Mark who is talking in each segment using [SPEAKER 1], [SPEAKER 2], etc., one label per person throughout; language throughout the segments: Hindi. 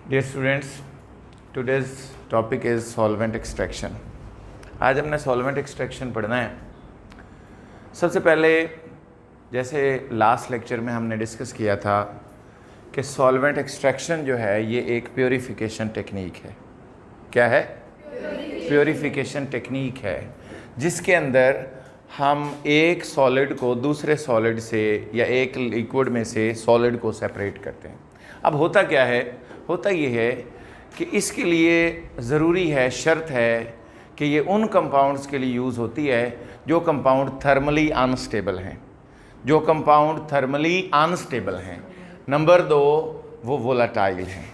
[SPEAKER 1] Dear students, today's topic is solvent extraction. आज हमने सॉल्वेंट एक्सट्रैक्शन पढ़ना है। सबसे पहले जैसे लास्ट लेक्चर में हमने डिस्कस किया था कि सॉल्वेंट एक्सट्रैक्शन जो है ये एक प्योरीफिकेशन टेक्निक है। क्या है? प्योरीफिकेशन टेक्निक है जिसके अंदर हम एक सॉलिड को दूसरे सॉलिड से या एक लिक्विड में से सॉलिड को सेपरेट करते हैं। अब होता क्या है? होता ये है कि इसके लिए ज़रूरी है, शर्त है कि ये उन कंपाउंड्स के लिए यूज़ होती है जो कंपाउंड थर्मली अनस्टेबल हैं। जो कंपाउंड थर्मली अनस्टेबल हैं, नंबर 2 वो वोलाटाइल हैं।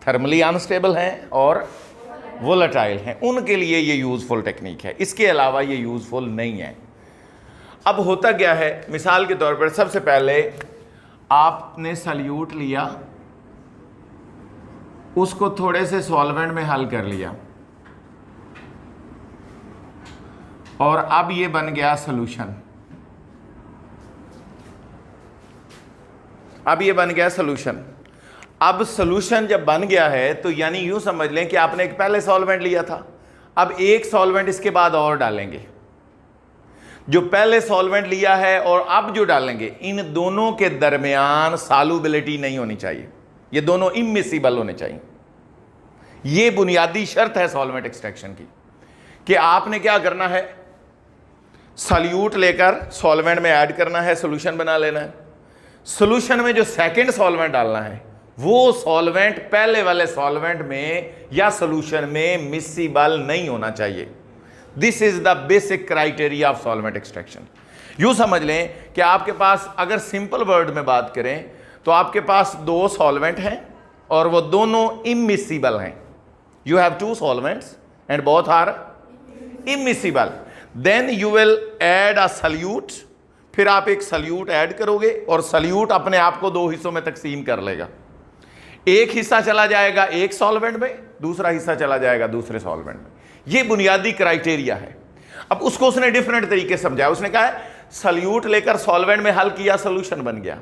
[SPEAKER 1] थर्मली अनस्टेबल हैं और वोलाटाइल हैं, उनके लिए ये यूज़फुल टेक्निक है। इसके अलावा ये यूज़फुल नहीं है। अब होता क्या है, मिसाल के तौर पर सबसे पहले आपने सल्यूट लिया, उसको थोड़े से सॉल्वेंट में हल कर लिया और अब ये बन गया सॉल्यूशन। अब ये बन गया सॉल्यूशन। अब सॉल्यूशन जब बन गया है तो यानी यूं समझ लें कि आपने एक पहले सॉल्वेंट लिया था, अब एक सॉल्वेंट इसके बाद और डालेंगे। जो पहले सॉल्वेंट लिया है और अब जो डालेंगे, इन दोनों के दरमियान सॉल्युबिलिटी नहीं होनी चाहिए। ये दोनों इमिसिबल होने चाहिए। ये बुनियादी शर्त है सॉल्वेंट एक्सट्रैक्शन की कि आपने क्या करना है, सॉल्यूट लेकर सॉल्वेंट में ऐड करना है, सॉल्यूशन बना लेना है। सॉल्यूशन में जो सेकंड सॉल्वेंट डालना है वो सॉल्वेंट पहले वाले सॉल्वेंट में या सॉल्यूशन में मिसिबल नहीं होना चाहिए। This is the basic criteria of solvent extraction. यूं समझ लें कि आपके पास, अगर सिंपल वर्ड में बात करें तो आपके पास 2 सॉल्वेंट हैं और वो दोनों इमिसिबल हैं। You have 2 solvents and both are immiscible. Then you will add a solute. फिर आप एक सल्यूट ऐड करोगे और सल्यूट अपने आप को 2 हिस्सों में तकसीम कर लेगा। एक हिस्सा चला जाएगा एक सॉल्वेंट में, दूसरा हिस्सा चला जाएगा दूसरे सॉल्वेंट में। ये बुनियादी क्राइटेरिया है। अब उसको उसने डिफरेंट तरीके से समझाया। उसने कहा है सल्यूट लेकर सॉल्वेंट में हल किया, सॉल्यूशन बन गया।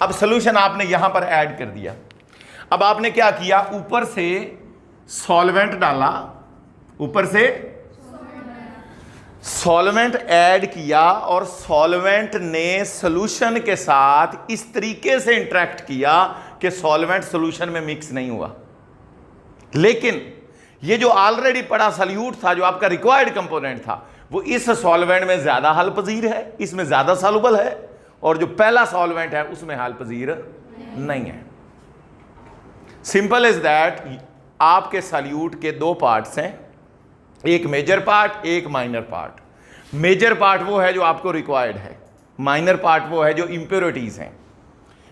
[SPEAKER 1] अब सॉल्यूशन आपने यहां पर ऐड कर दिया। अब आपने क्या किया, ऊपर से सॉल्वेंट डाला, ऊपर से सॉल्वेंट ऐड किया और सॉल्वेंट ने सॉल्यूशन के साथ इस तरीके से इंटरेक्ट किया कि सॉल्वेंट सॉल्यूशन में मिक्स नहीं हुआ। लेकिन ये जो ऑलरेडी पड़ा सल्यूट था, जो आपका रिक्वायर्ड कंपोनेंट था, वो इस सॉल्वेंट में ज्यादा हल पजीर है, इसमें ज्यादा सॉल्युबल है, और जो पहला सॉल्वेंट है उसमें हल पजीर नहीं है। Simple is that. आपके सल्यूट के 2 पार्ट्स हैं, एक मेजर पार्ट, एक माइनर पार्ट। मेजर पार्ट वो है जो आपको रिक्वायर्ड है, माइनर पार्ट वो है जो इंप्योरिटीज हैं।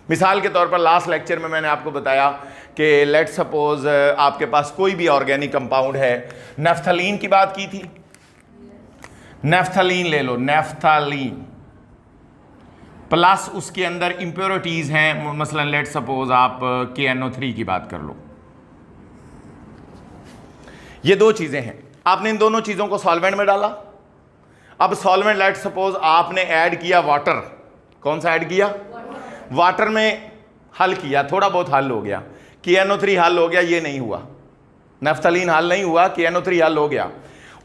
[SPEAKER 1] मिसाल के तौर पर लास्ट लेक्चर में मैंने आपको बताया कि लेट सपोज आपके पास कोई भी ऑर्गेनिक कंपाउंड है, नेफ्थलीन की बात की थी। नेफ्थलीन ले लो, नेफ्थलीन प्लस उसके अंदर इंप्योरिटीज हैं, मसलन लेट सपोज आप KNO3 की बात कर लो। ये 2 चीजें हैं, आपने इन दोनों चीजों को सॉल्वेंट में डाला। अब सॉल्वेंट लेट सपोज आपने ऐड किया वाटर। कौन सा ऐड किया? वाटर में हल किया, थोड़ा बहुत हल हो गया। KNO3 हल हो गया, ये नहीं हुआ। नेफ्थलीन हल नहीं हुआ, KNO3 हल हो गया।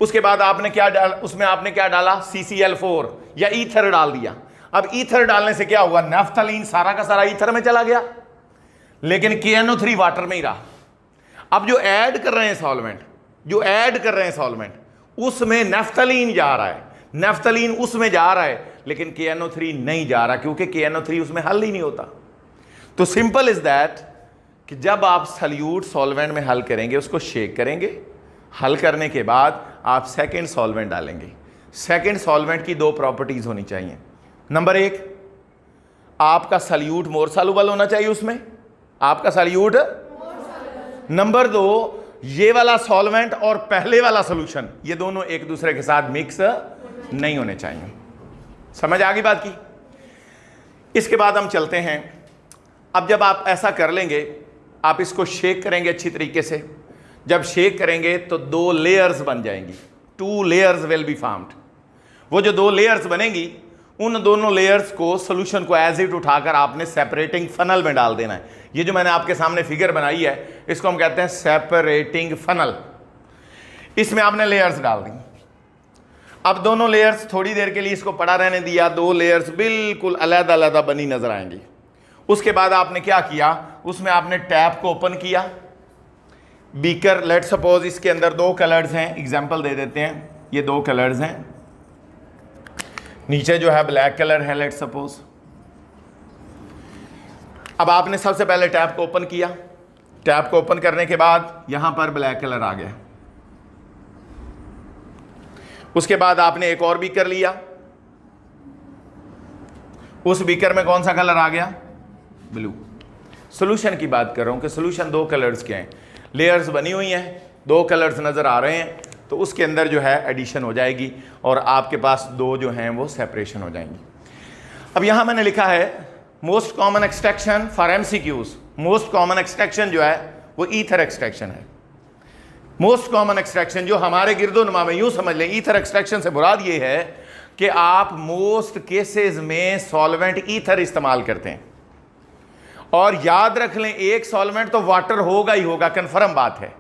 [SPEAKER 1] उसके बाद आपने क्या डाला, उसमें आपने क्या डाला, CCl4 या ईथर डाल दिया। अब ईथर डालने से क्या हुआ, नेफ्थलीन सारा का सारा ईथर में चला गया, लेकिन KNO3 वाटर में ही रहा। अब जो ऐड कर रहे हैं सॉल्वेंट, जो ऐड कर रहे हैं सॉल्वेंट, उसमें नेफ्थलीन जा रहा है, नेफ्थलीन उसमें जा रहा है, लेकिन KNO3 नहीं जा रहा, क्योंकि KNO3 उसमें हल ही नहीं होता। तो सिंपल इज दैट कि जब आप सल्यूट सॉल्वेंट में हल करेंगे, उसको शेक करेंगे, हल करने के बाद आप सेकंड सॉल्वेंट डालेंगे। सेकंड सॉल्वेंट की 2 प्रॉपर्टीज होनी चाहिए। नंबर 1, आपका सल्यूट मोर सॉल्युबल होना चाहिए उसमें, आपका सल्यूट। नंबर 2, ये वाला सॉल्वेंट और पहले वाला सॉल्यूशन, ये दोनों एक दूसरे के साथ मिक्स नहीं होने चाहिए। समझ आ गई बात की? इसके बाद हम चलते हैं। अब जब आप ऐसा कर लेंगे, आप इसको शेक करेंगे अच्छी तरीके से। जब शेक करेंगे तो 2 लेयर्स बन जाएंगी, 2 लेयर्स विल बी फॉर्म्ड। वो जो 2 लेयर्स बनेंगी उन दोनों लेयर्स को, सॉल्यूशन को एज इट उठाकर आपने सेपरेटिंग फनल में डाल देना है। ये जो मैंने आपके सामने फिगर बनाई है इसको हम कहते हैं सेपरेटिंग फनल। इसमें आपने लेयर्स डाल दी। अब दोनों लेयर्स थोड़ी देर के लिए इसको पड़ा रहने दिया, दो लेयर्स बिल्कुल अलग अलग बनी नजर आएंगी। उसके बाद आपने क्या किया, उसमें आपने टैप को ओपन किया। बीकर, लेट सपोज इसके अंदर दो कलर्स हैं, एग्जांपल दे देते हैं, ये दो कलर्स हैं, नीचे जो है ब्लैक कलर है लेट सपोज। अब आपने सबसे पहले टैप को ओपन किया। टैप को ओपन करने के बाद यहां पर ब्लैक कलर आ गया। उसके बाद आपने एक और बीकर लिया, उस बीकर में कौन सा कलर आ गया, ब्लू। सॉल्यूशन की बात कर रहा हूं कि सॉल्यूशन दो कलर्स के हैं, लेयर्स बनी हुई हैं, दो कलर्स नजर आ रहे हैं, तो उसके अंदर जो है एडिशन हो जाएगी और आपके पास दो जो हैं वो सेपरेशन हो जाएंगी। अब यहां मैंने लिखा है most common extraction for MCQs. Most common extraction जो है वो ईथर एक्सट्रैक्शन है। मोस्ट कॉमन एक्सट्रैक्शन जो हमारे गिरदोनुमा में, यूं समझ लें ईथर एक्सट्रैक्शन से मुराद ये है कि आप मोस्ट केसेस में सॉल्वेंट ईथर इस्तेमाल करते हैं। और याद रख लें एक सॉल्वेंट तो वाटर होगा ही होगा, कंफर्म बात है,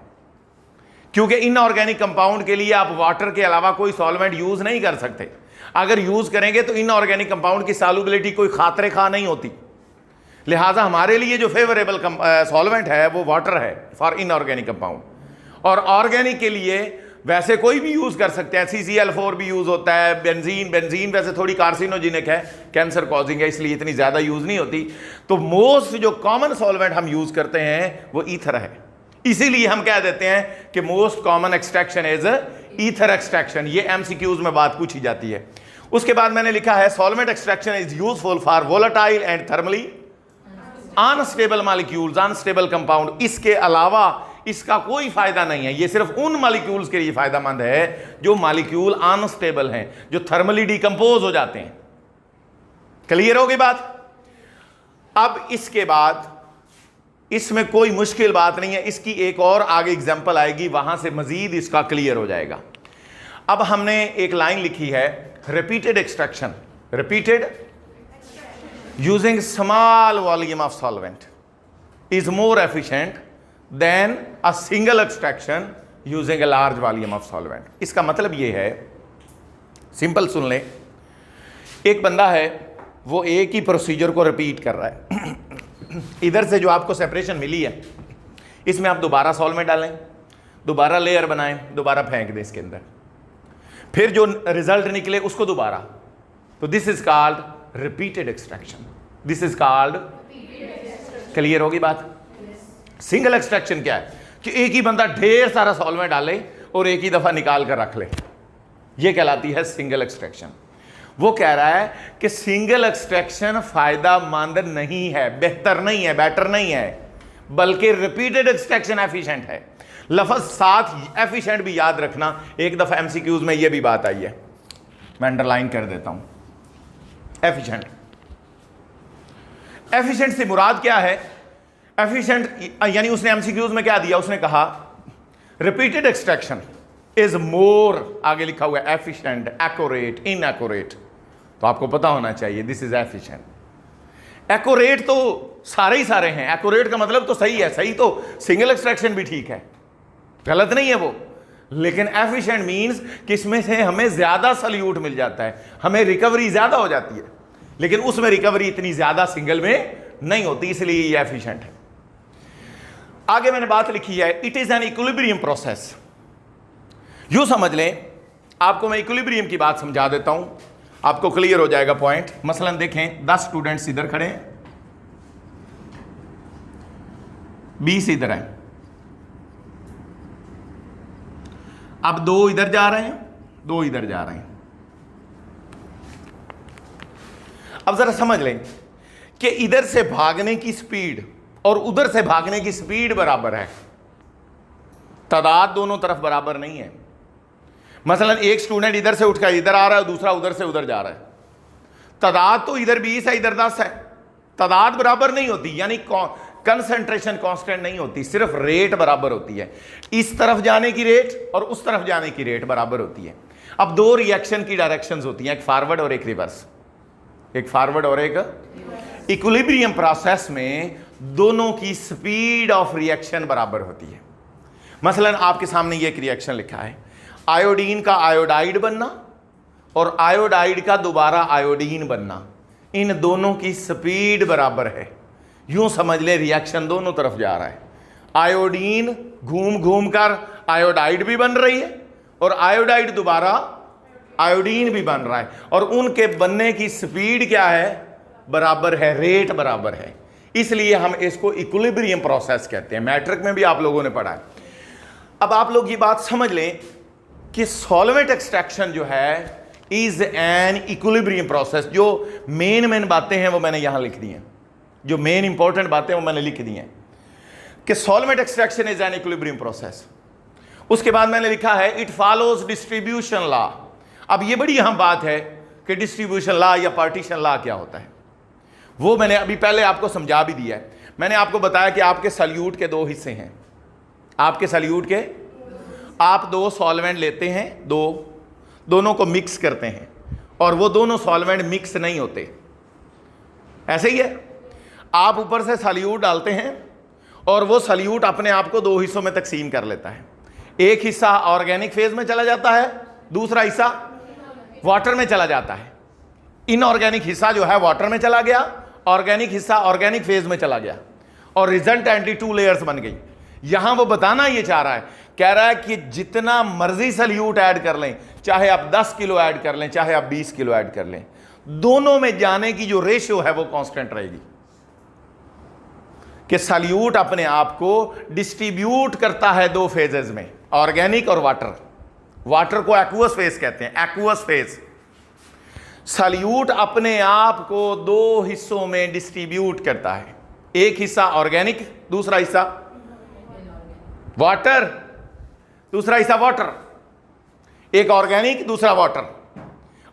[SPEAKER 1] क्योंकि इनऑर्गेनिक कंपाउंड के लिए आप वाटर के अलावा कोई सॉल्वेंट यूज नहीं कर सकते। अगर यूज करेंगे तो इनऑर्गेनिक कंपाउंड की सॉल्युबिलिटी कोई खातरे खा नहीं होती। लिहाजा हमारे लिए जो फेवरेबल सॉल्वेंट है वो वाटर है फॉर इनऑर्गेनिक कंपाउंड। और ऑर्गेनिक के लिए वैसे कोई भी यूज कर सकते हैं, CCl4 भी यूज होता है, बेंजीन वैसे थोड़ी कार्सिनोजेनिक है, कैंसर कॉजिंग है, इसलिए इतनी ज्यादा यूज नहीं होती। तो मोस्ट जो कॉमन सॉल्वेंट हम यूज करते हैं वो ईथर है। इसीलिए हम कह देते हैं कि most common extraction is ether extraction. ये एमसीक्यूज में बात पूछी जाती है। उसके बाद मैंने लिखा है solvent extraction is useful for volatile and thermally unstable molecules, unstable compound. इसके अलावा इसका कोई फायदा नहीं है। ये सिर्फ उन मॉलिक्यूल्स के लिए फायदेमंद है जो मॉलिक्यूल अनस्टेबल हैं, जो थर्मली डिकंपोज हो जाते हैं। क्लियर होगी बात। अब इसके बाद इसमें कोई मुश्किल बात नहीं है, इसकी एक और आगे एग्जांपल आएगी, वहां से मजीद इसका क्लियर हो जाएगा। अब हमने एक लाइन लिखी है repeated extraction, repeated using small volume of solvent is more efficient then a single extraction using a large volume of solvent. इसका मतलब यह है, सिंपल सुन लें, एक बंदा है वो एक ही प्रोसीजर को रिपीट कर रहा है। इधर से जो आपको सेपरेशन मिली है इसमें आप दोबारा सॉल्वेंट डालें, दोबारा लेयर बनाएं, दोबारा फेंक दें इसके अंदर, फिर जो रिजल्ट निकले उसको दोबारा। तो this is called repeated extraction, this is called. Clear होगी बात। सिंगल एक्सट्रैक्शन क्या है कि एक ही बंदा ढेर सारा सॉल्वेंट डाले और एक ही दफा निकाल कर रख ले, यह कहलाती है सिंगल एक्सट्रैक्शन। वो कह रहा है कि सिंगल एक्सट्रैक्शन फायदामंद नहीं है, बेहतर नहीं है, बेटर नहीं है, बल्कि रिपीटेड एक्सट्रैक्शन एफिशिएंट है। लफ्ज साथ एफिशिएंट भी याद रखना, एक दफा एमसीक्यूज में यह भी बात आई है, मैं अंडरलाइन कर देता हूं। एफिशिएंट, एफिशिएंट से मुराद क्या है? एफिशिएंट यानी उसने एमसीक्यूज में क्या दिया, उसने कहा रिपीटेड एक्सट्रैक्शन इज मोर, आगे लिखा हुआ है एफिशिएंट, एक्यूरेट, इनएक्यूरेट, तो आपको पता होना चाहिए दिस इज एफिशिएंट। एक्यूरेट तो सारे ही सारे हैं, एक्यूरेट का मतलब तो सही है, सही तो सिंगल एक्सट्रैक्शन भी ठीक है, गलत नहीं है वो, लेकिन एफिशिएंट मींस कि इसमें से हमें ज्यादा सल्यूट मिल जाता है, हमें रिकवरी ज्यादा हो जाती है, लेकिन उसमें रिकवरी इतनी ज्यादा सिंगल में नहीं होती, इसलिए ये एफिशिएंट है। आगे मैंने बात लिखी है it is an equilibrium process. यूं समझ लें, आपको मैं इक्विलिब्रियम की बात समझा देता हूं, आपको क्लियर हो जाएगा पॉइंट। मसलन देखें 10 स्टूडेंट्स इधर खड़े हैं, 20 इधर हैं, अब 2 इधर जा रहे हैं, 2 इधर जा रहे हैं। अब जरा समझ लें कि इधर से भागने की स्पीड और उधर से भागने की स्पीड बराबर है, तादाद दोनों तरफ बराबर नहीं है। मसलन एक स्टूडेंट इधर से उठकर इधर आ रहा है, दूसरा उधर से उधर जा रहा है, तादाद तो इधर 20 है, इधर 10 है, तादाद बराबर नहीं होती, यानी कंसंट्रेशन कांस्टेंट नहीं होती, सिर्फ रेट बराबर होती है। इस तरफ जाने की रेट और उस तरफ जाने की रेट बराबर होती है। अब 2 रिएक्शन की डायरेक्शंस होती हैं, एक फॉरवर्ड और एक रिवर्स। एक फॉरवर्ड और एक इक्विलिब्रियम प्रोसेस में दोनों की स्पीड ऑफ रिएक्शन बराबर होती है। मसलन आपके सामने ये एक रिएक्शन लिखा है, आयोडीन का आयोडाइड बनना और आयोडाइड का दोबारा आयोडीन बनना, इन दोनों की स्पीड बराबर है। यूं समझ ले रिएक्शन दोनों तरफ जा रहा है, आयोडीन घूम घूम कर आयोडाइड भी बन रही है और आयोडाइड दोबारा आयोडीन भी बन रहा है, और उनके बनने की स्पीड क्या है, बराबर है, रेट बराबर है। इसलिए हम इसको इक्विलिब्रियम प्रोसेस कहते हैं। मैट्रिक में भी आप लोगों ने पढ़ा है। अब आप लोग ये बात समझ लें कि सॉल्वेंट एक्सट्रैक्शन जो है इज एन इक्विलिब्रियम प्रोसेस। जो मेन बातें हैं वो मैंने यहां लिख दी हैं, जो मेन इंपॉर्टेंट बातें वो मैंने लिख दी हैं कि solvent extraction is an equilibrium process. उसके बाद मैंने लिखा है इट फॉलोज डिस्ट्रीब्यूशन लॉ। अब ये बड़ी अहम बात है कि डिस्ट्रीब्यूशन लॉ या पार्टीशन लॉ क्या होता है, वो मैंने अभी पहले आपको समझा भी दिया है। मैंने आपको बताया कि आपके सल्यूट के दो हिस्से हैं, आपके सल्यूट के आप दो सॉल्वेंट लेते हैं, दोनों को मिक्स करते हैं और वो दोनों सॉल्वेंट मिक्स नहीं होते, ऐसे ही है। आप ऊपर से सल्यूट डालते हैं और वो सल्यूट अपने आप को दो हिस्सों में तकसीम कर लेता है। एक हिस्सा ऑर्गेनिक फेज में चला जाता है, दूसरा हिस्सा वाटर में चला जाता है। इनऑर्गेनिक हिस्सा जो है वाटर में चला गया, ऑर्गेनिक हिस्सा ऑर्गेनिक फेज में चला गया और रिजल्टेंटली 2 लेयर्स बन गई। यहां वो बताना ये चाह रहा है, कह रहा है कि जितना मर्जी सल्यूट ऐड कर लें, चाहे आप 10 किलो ऐड कर लें, चाहे आप 20 किलो ऐड कर लें, दोनों में जाने की जो रेशियो है वो कांस्टेंट रहेगी। कि सल्यूट अपने आप को डिस्ट्रीब्यूट करता है दो फेजेस में, ऑर्गेनिक और वाटर। वाटर को एक्वस फेज कहते हैं, एक्वस फेज। सल्यूट अपने आप को दो हिस्सों में डिस्ट्रीब्यूट करता है, एक हिस्सा ऑर्गेनिक, दूसरा हिस्सा वाटर, दूसरा हिस्सा वाटर। एक ऑर्गेनिक, दूसरा water.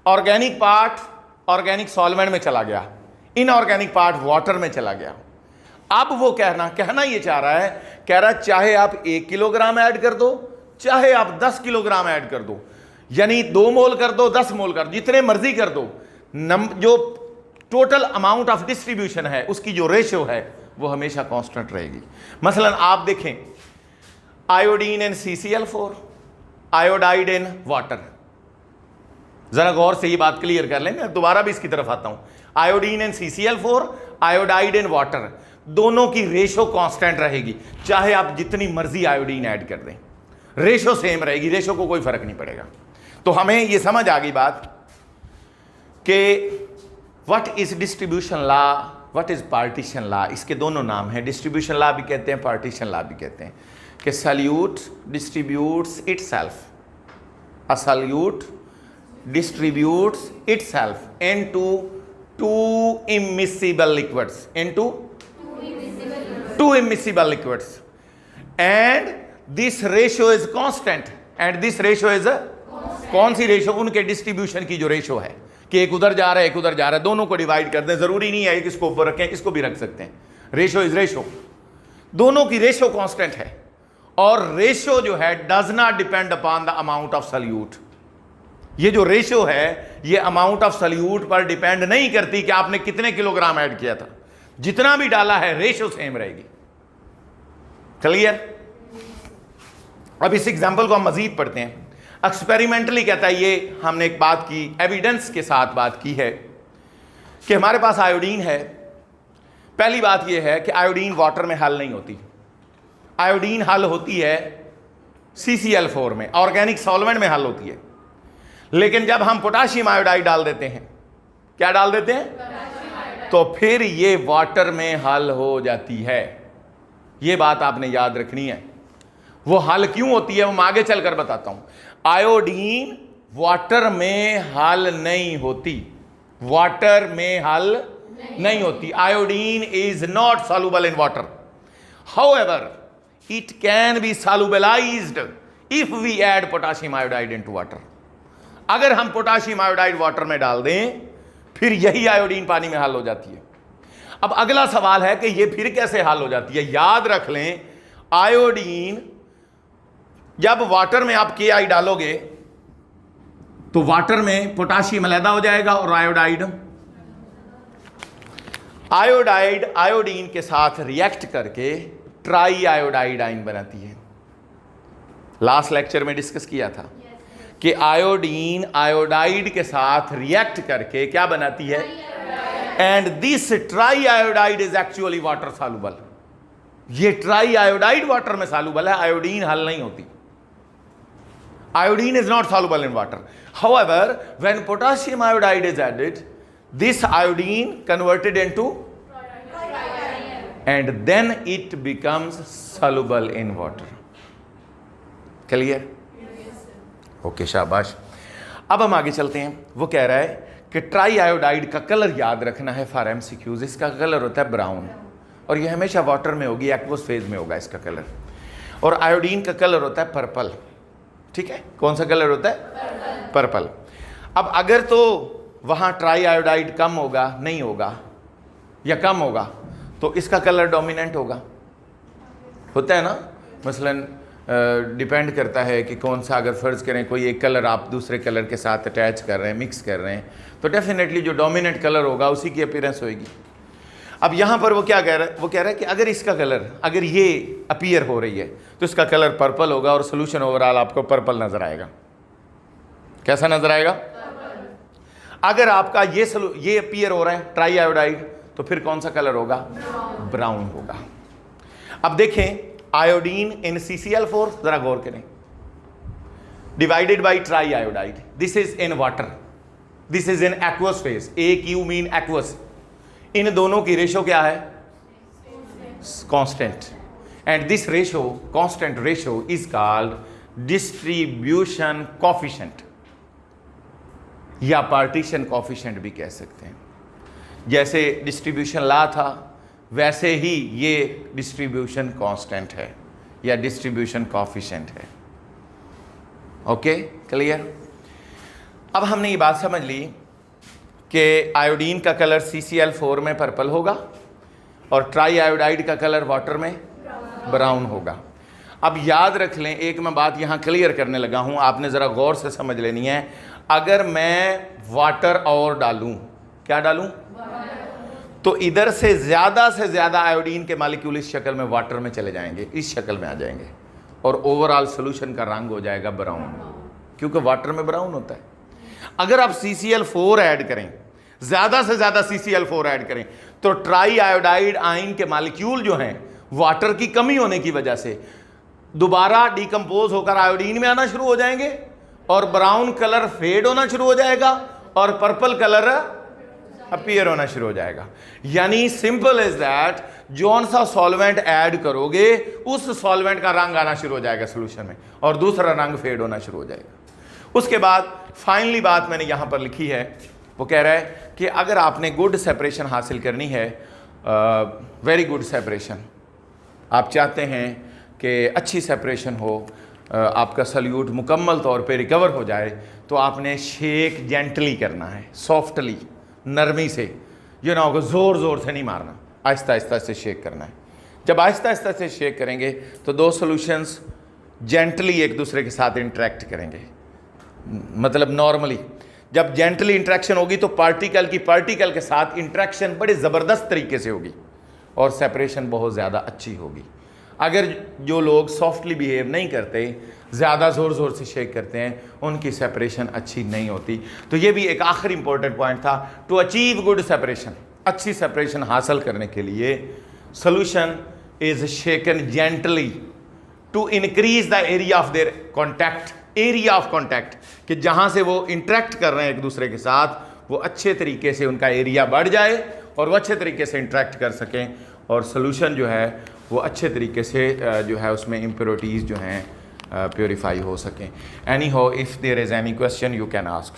[SPEAKER 1] Organic part organic solvent में चला गया, इनऑर्गेनिक पार्ट वाटर में चला गया। अब वो कहना ये चाह रहा है, कह रहा है चाहे आप 1 किलोग्राम ऐड कर दो, चाहे आप 10 किलोग्राम ऐड कर दो, यानी 2 मोल कर दो, 10 मोल कर दो, जितने मर्जी कर दो, जो टोटल अमाउंट ऑफ डिस्ट्रीब्यूशन है उसकी जो रेशियो है वो हमेशा कांस्टेंट रहेगी। मसलन आप देखें iodine in CCl4, iodide in water. जरा गौर से ये बात क्लियर कर लें, मैं दोबारा भी इसकी तरफ आता हूं। Iodine in CCl4, iodide in water, दोनों की रेशो कांस्टेंट रहेगी, चाहे आप जितनी मर्जी आयोडीन ऐड कर दें, रेशो सेम रहेगी, रेशो को कोई फर्क नहीं पड़ेगा। तो हमें ये समझ आ गई बात कि what is distribution law, what is partition law. इसके दोनों नाम हैं, डिस्ट्रीब्यूशन लॉ भी कहते हैं, पार्टीशन लॉ भी कहते हैं। कि solute distributes itself, a solute distributes itself into two immiscible liquids, into two immiscible liquids, and this ratio is constant, and this ratio is कौन सी रेशो, उनके डिस्ट्रीब्यूशन की जो रेशो है कि एक उधर जा रहा है एक उधर जा रहा है, दोनों को डिवाइड कर दें, जरूरी नहीं है इसको ऊपर रखें, इसको भी रख सकते हैं। रेशो इज रेशो, दोनों की रेशो कांस्टेंट है और रेशो जो है does not depend upon the amount of solute. ये जो रेशियो है ये अमाउंट ऑफ सल्यूट पर डिपेंड नहीं करती कि आपने कितने किलोग्राम ऐड किया था, जितना भी डाला है रेशियो सेम रहेगी। क्लियर? अब इस एग्जांपल को हम मजीद पढ़ते हैं। एक्सपेरिमेंटली कहता है, ये हमने एक बात की, एविडेंस के साथ बात की है कि हमारे पास आयोडीन है। पहली बात यह है कि आयोडीन वाटर में हल नहीं होती, आयोडीन हल होती है CCl4 में, ऑर्गेनिक सॉल्वेंट में हल होती है। लेकिन जब हम पोटाशियम आयोडाइड डाल देते हैं, क्या डाल देते हैं, तो फिर ये वाटर में हल हो जाती है। ये बात आपने याद रखनी है। वो हल क्यों होती है वो मैं आगे चलकर बताता हूं। आयोडीन वाटर में हल नहीं होती, वाटर में हल नहीं होती। Iodine is not soluble in water, however it can be solubilized if we add potassium iodide into water. अगर हम पोटाशियम आयोडाइड वाटर में डाल दें फिर यही आयोडीन पानी में हल हो जाती है। अब अगला सवाल है कि ये फिर कैसे हल हो जाती है। याद रख लें, आयोडीन जब वाटर में आप KI डालोगे तो वाटर में पोटाशियम अलहदा हो जाएगा और आयोडाइड आयोडाइड आयोडीन के साथ रिएक्ट करके ट्राई आयोडाइड आइन बनाती है। लास्ट लेक्चर में डिस्कस किया था कि आयोडीन आयोडाइड के साथ रिएक्ट करके क्या बनाती है, and this try iodide is actually water soluble. ये ट्राई आयोडाइड वाटर में सॉल्युबल है, आयोडीन हल नहीं होती। Iodine is not soluble in water. However, when potassium iodide is added, this iodine converted into and then it becomes soluble in water. Clear? Okay, शाबाश। अब हम आगे चलते हैं। वो कह रहा है कि ट्राई आयोडाइड का कलर याद रखना है फॉर एमसीक्यूज। इसका कलर होता है ब्राउन और ये हमेशा वाटर में होगी, एक्वस फेज में होगा इसका कलर। और आयोडीन का कलर होता है पर्पल। ठीक है, कौन सा कलर होता है? पर्पल। अब अगर तो वहाँ ट्राई आयोडाइड कम होगा, नहीं होगा या कम होगा, तो इसका कलर डोमिनेंट होगा। होता है ना, मसलन डिपेंड करता है कि कौन सा, अगर फ़र्ज़ करें कोई एक कलर आप दूसरे कलर के साथ अटैच कर रहे हैं, मिक्स कर रहे हैं, तो डेफिनेटली जो डोमिनेंट कलर होगा उसी की अपीयरेंस होगी। अब यहाँ पर वो क्या कह रहा है? वो कह रहा है कि अगर इसका कलर, अगर ये अपीयर हो रही है तो इसका कलर पर्पल होगा और सोल्यूशन ओवरऑल आपको पर्पल नजर आएगा। कैसा नजर आएगा? अगर आपका ये अपीयर हो रहा है ट्राई आयोडाइड, तो फिर कौन सा कलर होगा? ब्राउन होगा। अब देखें, आयोडीन इन CCl4, जरा गौर करें, divided by tri iodide, this is in water, this is in aqueous phase, AQ mean aqueous. इन दोनों की रेशो क्या है? Constant. And this ratio, constant ratio, is called distribution coefficient या पार्टीशन कोफिशिएंट भी कह सकते हैं। जैसे डिस्ट्रीब्यूशन लॉ था, वैसे ही ये डिस्ट्रीब्यूशन कांस्टेंट है या डिस्ट्रीब्यूशन कोफिशिएंट है। Okay, clear? अब हमने ये बात समझ ली कि आयोडीन का कलर CCl4 में पर्पल होगा और ट्राई आयोडाइड का कलर वाटर में ब्राउन होगा। अब याद रख लें, एक मैं बात यहाँ क्लियर करने लगा हूँ, आपने ज़रा गौर से समझ लेनी है। अगर मैं वाटर और डालूँ, क्या डालूँ? तो इधर से ज़्यादा आयोडीन के मालिक्यूल इस शक्ल में वाटर में चले जाएंगे, इस शक्ल में आ जाएंगे, और ओवरऑल सोल्यूशन का रंग हो जाएगा ब्राउन, क्योंकि वाटर में ब्राउन होता है। अगर आप CCl4 ऐड करें, ज़्यादा से ज़्यादा CCl4 ऐड करें, तो ट्राई आयोडाइड आइन के मालिक्यूल जो हैं, वाटर की कमी होने की वजह से दोबारा डिकम्पोज होकर आयोडीन में आना शुरू हो जाएंगे और ब्राउन कलर फेड होना शुरू हो जाएगा और पर्पल कलर अपीयर होना शुरू हो जाएगा। यानी सिंपल इज दैट, जौन सा सॉल्वेंट ऐड करोगे उस सॉल्वेंट का रंग आना शुरू हो जाएगा सोल्यूशन में और दूसरा रंग फेड होना शुरू हो जाएगा। उसके बाद फाइनली बात मैंने यहां पर लिखी है, वो कह रहा है कि अगर आपने गुड सेपरेशन हासिल करनी है, वेरी गुड सेपरेशन, आप चाहते हैं कि अच्छी सेपरेशन हो, आपका सल्यूट मुकम्मल तौर पे रिकवर हो जाए, तो आपने शेक जेंटली करना है, सॉफ्टली, नरमी से, ये ना होगा ज़ोर ज़ोर से नहीं मारना, आहिस्ता आहिस्ता से शेक करना है। जब आहिस्ता आहिस्ता से शेक करेंगे तो दो सॉल्यूशंस जेंटली एक दूसरे के साथ इंटरेक्ट करेंगे। मतलब नॉर्मली जब जेंटली इंटरेक्शन होगी तो पार्टिकल की पार्टिकल के साथ इंटरेक्शन बड़े ज़बरदस्त तरीके से होगी और सेपरेशन बहुत ज़्यादा अच्छी होगी। अगर जो लोग सॉफ्टली बिहेव नहीं करते, ज़्यादा ज़ोर ज़ोर से शेक करते हैं, उनकी सेपरेशन अच्छी नहीं होती। तो ये भी एक आखिरी इंपॉर्टेंट पॉइंट था। टू अचीव गुड सेपरेशन, अच्छी सेपरेशन हासिल करने के लिए solution is shaken gently to increase the area of their contact, area of contact, कि जहाँ से वो इंटरेक्ट कर रहे हैं एक दूसरे के साथ वो अच्छे तरीके से उनका एरिया बढ़ जाए और वो अच्छे तरीके से इंटरेक्ट कर सकें और सोल्यूशन जो है वो अच्छे तरीके से जो है उसमें इम्प्योरिटीज़ जो हैं प्योरीफाई हो सकें। Anyhow, if there is any question you can ask.